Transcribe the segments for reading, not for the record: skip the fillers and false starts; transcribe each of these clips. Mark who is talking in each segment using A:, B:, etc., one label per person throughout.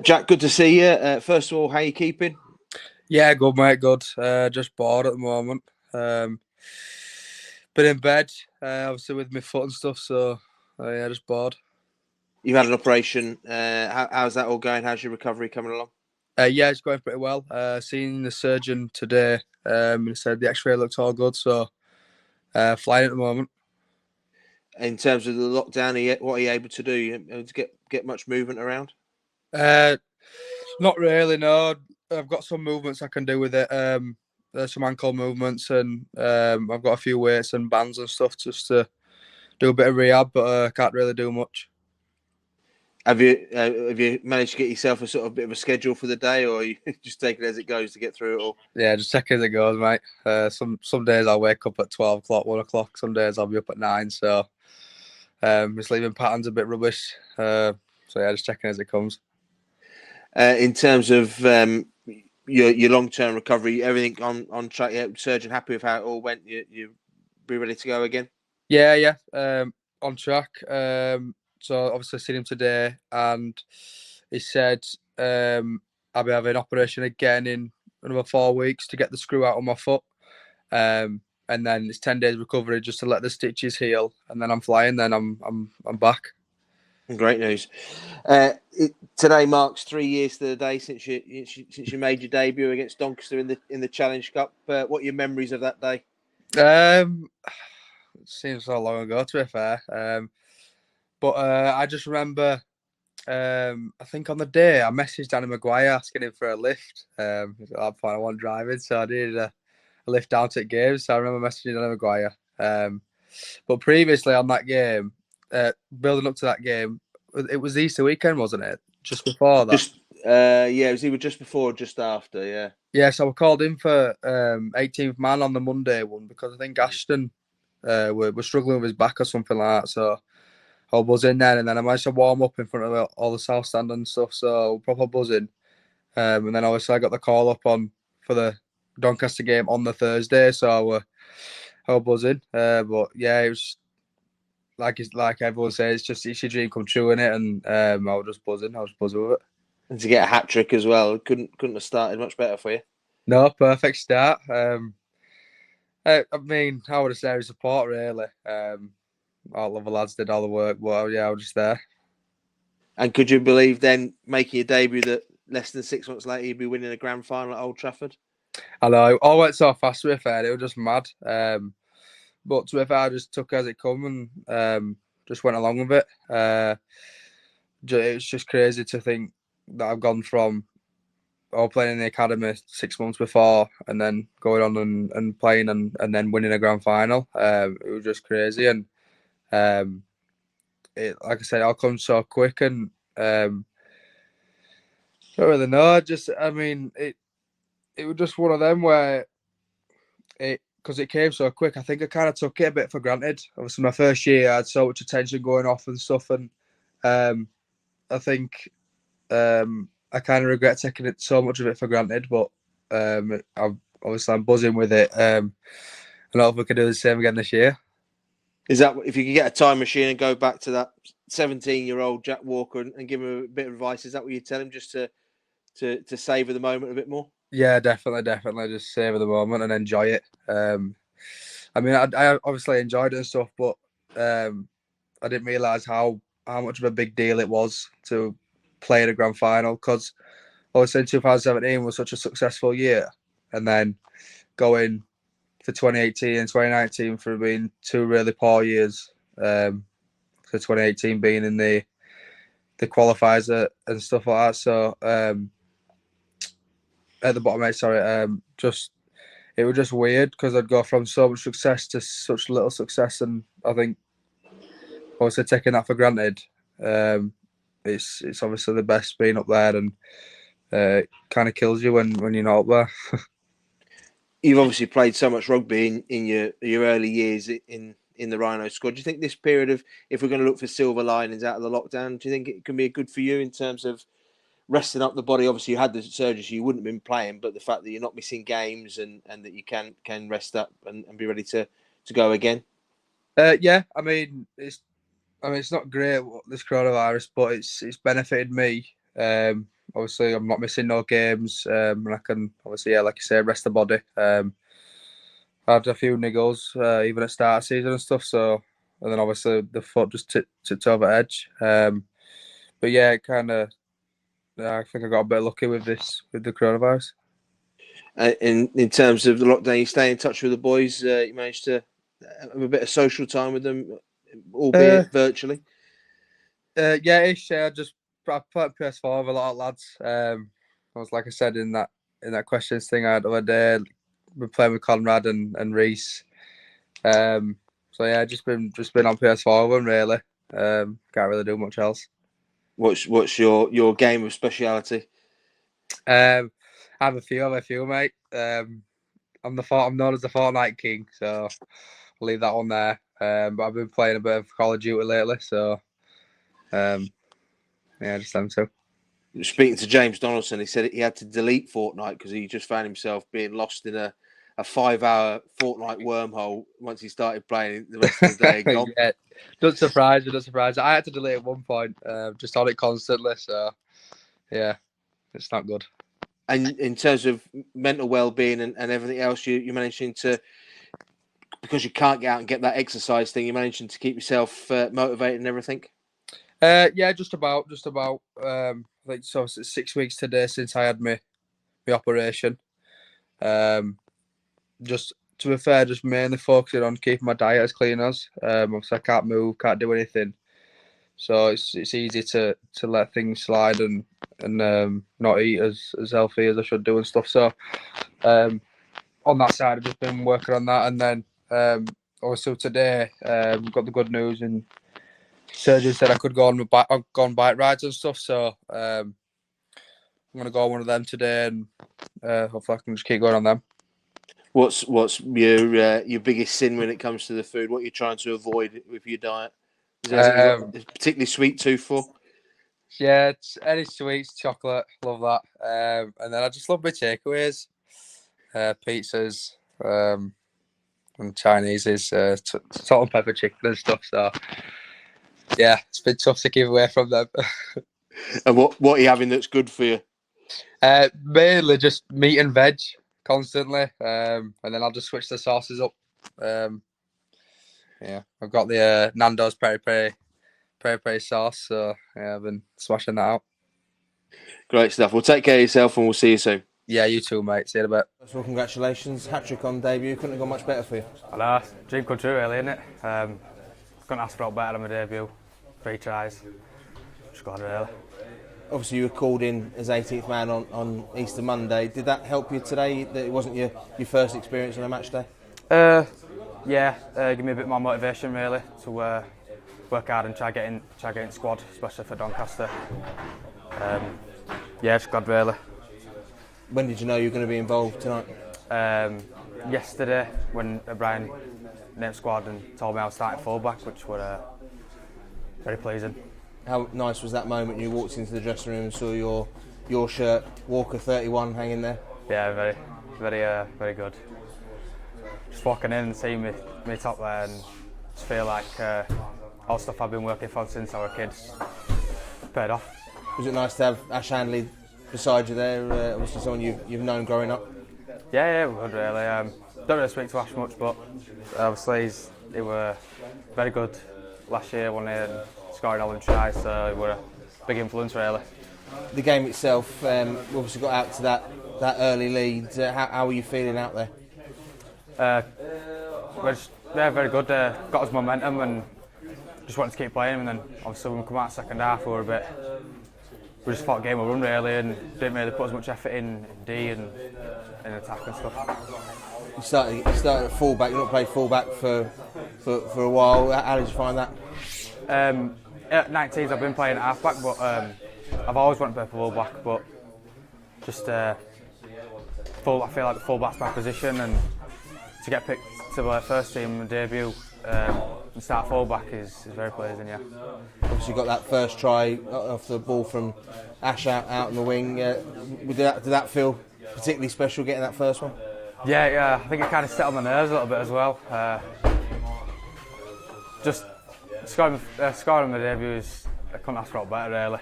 A: Jack, good to see you. First of all, how you keeping?
B: Yeah, good mate, good. Just bored at the moment. Been in bed, obviously with my foot and stuff. So yeah, just bored.
A: You've had an operation. How's that all going? How's your recovery coming along?
B: Yeah, it's going pretty well. Seen the surgeon today. He said the X-ray looked all good. So flying at the moment.
A: In terms of the lockdown, what are you able to do? You able to get much movement around?
B: Not really. No, I've got some movements I can do with it. There's some ankle movements, and I've got a few weights and bands and stuff just to do a bit of rehab, but can't really do much.
A: Have you managed to get yourself a sort of bit of a schedule for the day, or you just take it as it goes to get through it all?
B: Yeah, just check as it goes, mate. Some days I'll wake up at 12 o'clock, 1 o'clock. Some days I'll be up at 9. So my sleeping pattern's a bit rubbish. So yeah, just checking as it comes.
A: In terms of your long term recovery, everything on track. Yeah, surgeon happy with how it all went. You be ready to go again?
B: Yeah. On track. So obviously I seen him today, and he said I'll be having an operation again in another 4 weeks to get the screw out of my foot. And then it's 10 days recovery just to let the stitches heal, and then I'm flying. Then I'm back.
A: Great news. Today marks 3 years to the day since you made your debut against Doncaster in the Challenge Cup. What are your memories of that day?
B: It seems so long ago, to be fair. But I just remember, I think on the day I messaged Danny Maguire asking him for a lift. At that point I wasn't driving, so I needed a lift down to the game. So I remember messaging Danny Maguire. But previously on that game, building up to that game, it was Easter weekend, wasn't it? Just before that.
A: Yeah, it was either just before or just after. Yeah.
B: Yeah, so I called in for 18th man on the Monday one because I think Ashton were struggling with his back or something like that. So I was buzzing then, and then I managed to warm up in front of all the South Stand and stuff. So proper buzzing. And then obviously I got the call up on for the Doncaster game on the Thursday, so I was buzzing. But yeah, it was like everyone says, it's your dream come true in it, and I was just buzzing. I was buzzing with it.
A: And to get a hat trick as well, couldn't have started much better for you.
B: No, perfect start. I mean, I would have said support really. All of the lads did all the work, but yeah, I was just there.
A: And could you believe then making your debut that less than 6 months later you'd be winning a grand final at Old Trafford?
B: I know, all went so fast to be fair, it was just mad. But to be fair, I just took it as it come and just went along with it. It's just crazy to think that I've gone from playing in the academy 6 months before and then going on and playing and then winning a grand final. It was just crazy, and it, like I said, it all comes so quick, and don't really know. I mean, it was just one of them where because it came so quick. I think I kind of took it a bit for granted. Obviously, my first year, I had so much attention going off and stuff, and I think I kind of regret taking it so much of it for granted. But I'm buzzing with it, and hopefully we can do the same again this year.
A: Is that if you could get a time machine and go back to that 17-year-old Jack Walker and give him a bit of advice? Is that what you tell him, just to savor the moment a bit more?
B: Yeah, definitely. Just savor the moment and enjoy it. I mean, I obviously enjoyed it and stuff, but I didn't realise how much of a big deal it was to play in a grand final, because obviously 2017 was such a successful year, and then going for 2018 and 2019 for being two really poor years. For 2018 being in the qualifiers and stuff like that. So at the bottom eight, sorry, just it was just weird because I'd go from so much success to such little success, and I think obviously taking that for granted. It's obviously the best being up there, and it kind of kills you when you're not up there.
A: You've obviously played so much rugby in your early years in the Rhino squad. Do you think this period of, if we're going to look for silver linings out of the lockdown, do you think it can be good for you in terms of resting up the body? Obviously, you had the surgery, so you wouldn't have been playing, but the fact that you're not missing games and that you can rest up and be ready to go again.
B: Yeah, I mean it's not great this coronavirus, but it's benefited me Obviously, I'm not missing no games, and I can obviously, like you say, rest the body. I had a few niggles, even at start of season and stuff. So, and then obviously the foot just tipped over edge. But yeah, it kind of. I think I got a bit lucky with the coronavirus.
A: In terms of the lockdown, you stay in touch with the boys. You managed to have a bit of social time with them, albeit virtually.
B: Yeah, ish. I played PS4 with a lot of lads. I was, like I said in that questions thing I had the other day. Been playing with Conrad and Reese. So yeah, just been on PS4 with them really. Can't really do much else.
A: What's your game of speciality?
B: I have a few, mate. I'm known as the Fortnite King, so I'll leave that one there. But I've been playing a bit of Call of Duty lately, so yeah, just them two.
A: Speaking to James Donaldson, he said he had to delete Fortnite because he just found himself being lost in a 5-hour Fortnite wormhole once he started playing the rest of the day.
B: Yeah, doesn't surprise me. I had to delete at one point, just on it constantly. So yeah, it's not good.
A: And in terms of mental well-being and everything else, you're managing to, because you can't get out and get that exercise thing, you're managing to keep yourself motivated and everything?
B: Yeah, just about. I think so. It's 6 weeks today since I had my operation. Just to be fair, just mainly focusing on keeping my diet as clean as. Obviously I can't move, can't do anything, so it's easy to let things slide and not eat as healthy as I should do and stuff. So on that side, I've just been working on that, and then also today got the good news, and surgeon said I could go on bike rides and stuff. So I'm gonna go on one of them today, and hopefully I can just keep going on them.
A: What's your biggest sin when it comes to the food? What you're trying to avoid with your diet? Is there anything you've got a particularly sweet tooth for?
B: Yeah, it's any sweets, chocolate, love that. And then I just love my takeaways, pizzas, and Chinese's, salt and pepper chicken and stuff. So yeah, it's been tough to keep away from them.
A: And what are you having that's good for you?
B: Mainly just meat and veg constantly, and then I'll just switch the sauces up. Yeah, I've got the Nando's peri peri sauce, so yeah, I've been smashing that out.
A: Great stuff. Well, take care of yourself, and we'll see you soon.
B: Yeah, you too, mate. See you in a bit.
A: First of all, congratulations, hat-trick on debut. Couldn't have gone much better for you.
C: I know, dream come true, really, isn't it? Couldn't ask for a lot better on my debut. 3 tries, just got it really.
A: Obviously, you were called in as 18th man on Easter Monday. Did that help you today, that it wasn't your first experience on a match day?
C: Yeah, give me a bit more motivation, really, to work hard and try getting squad, especially for Doncaster. Yeah, just glad, really.
A: When did you know you were going to be involved tonight?
C: Yesterday, when Brian named squad and told me I was starting fullback, which were very pleasing.
A: How nice was that moment you walked into the dressing room and saw your shirt, Walker 31, hanging there?
C: Yeah, very good. Just walking in and seeing me top there, and just feel like all stuff I've been working for since I was a kid paid off.
A: Was it nice to have Ash Handley beside you there? Obviously someone you've known growing up.
C: Yeah, good really. Don't really speak to Ash much, but obviously he were very good last year, wasn't he? And scoring all them tries, so he were a big influence really.
A: The game itself, we obviously got out to that early lead. How were you feeling out there?
C: Very good. Got us momentum and just wanted to keep playing. And then obviously when we come out second half, we just fought game of run really, and didn't really put as much effort in D and in attack and stuff.
A: You started at fullback. You've not played fullback for a while. How did you find that?
C: At 19s I've been playing at halfback, but I've always wanted to play fullback. But just I feel like the fullback's my position, and to get picked to the first team debut and start fullback is very pleasing. Yeah.
A: Obviously, you got that first try off the ball from Ash out in the wing. Did that feel particularly special, getting that first one?
C: Yeah. I think it kind of set on my nerves a little bit as well. Just scoring my debut I couldn't ask for a lot better really.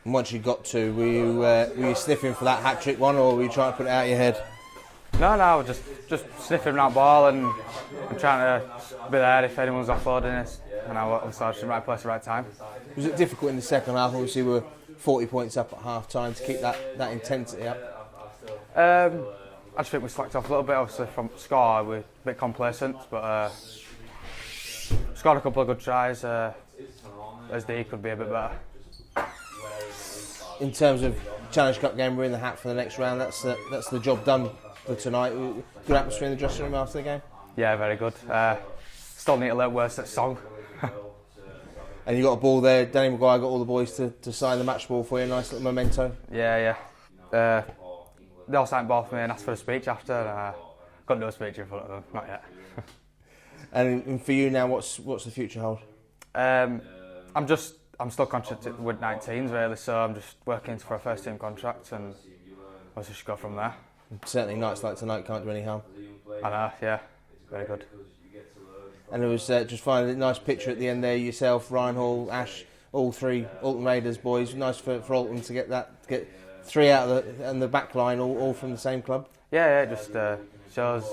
A: And once you got to, were you sniffing for that hat-trick one, or were you trying to put it out of your head?
C: No, just sniffing that ball and trying to be there if anyone's offloading us. And I was in the right place at the right time.
A: Was it difficult in the second half? Obviously, we were 40 points up at half-time to keep that intensity up.
C: I just think we slacked off a little bit. Obviously, from score, we're a bit complacent, but scored a couple of good tries. SD could be a bit better.
A: In terms of Challenge Cup game, we're in the hat for the next round. That's the job done for tonight. Good atmosphere in the dressing room after the game?
C: Yeah, very good. Still need to learn words to that song.
A: And you got a ball there. Danny Maguire got all the boys to sign the match ball for you. Nice little memento.
C: Yeah. They all signed ball for me and asked for a speech after. And, couldn't do a speech in front of them, not yet.
A: And for you now, what's the future hold?
C: I'm still contracted with 19s really, so I'm just working for a first team contract and I'll just go from there.
A: Certainly nights like tonight can't do any harm.
C: I know, yeah, very good.
A: And it was just finally a nice picture at the end there, yourself, Ryan Hall, Ash, all three Alton Raiders boys. Nice for Alton to get three out of the back line, all from the same club.
C: Yeah, it just shows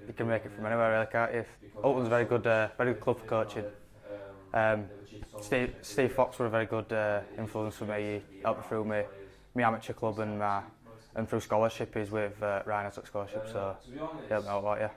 C: you can make it from anywhere really, can't you? Alton's very good club for coaching. Steve Fox were a very good influence for me. He helped me through my amateur club and through scholarship. He's with Rhinos at scholarship, so he helped me out a lot, yeah.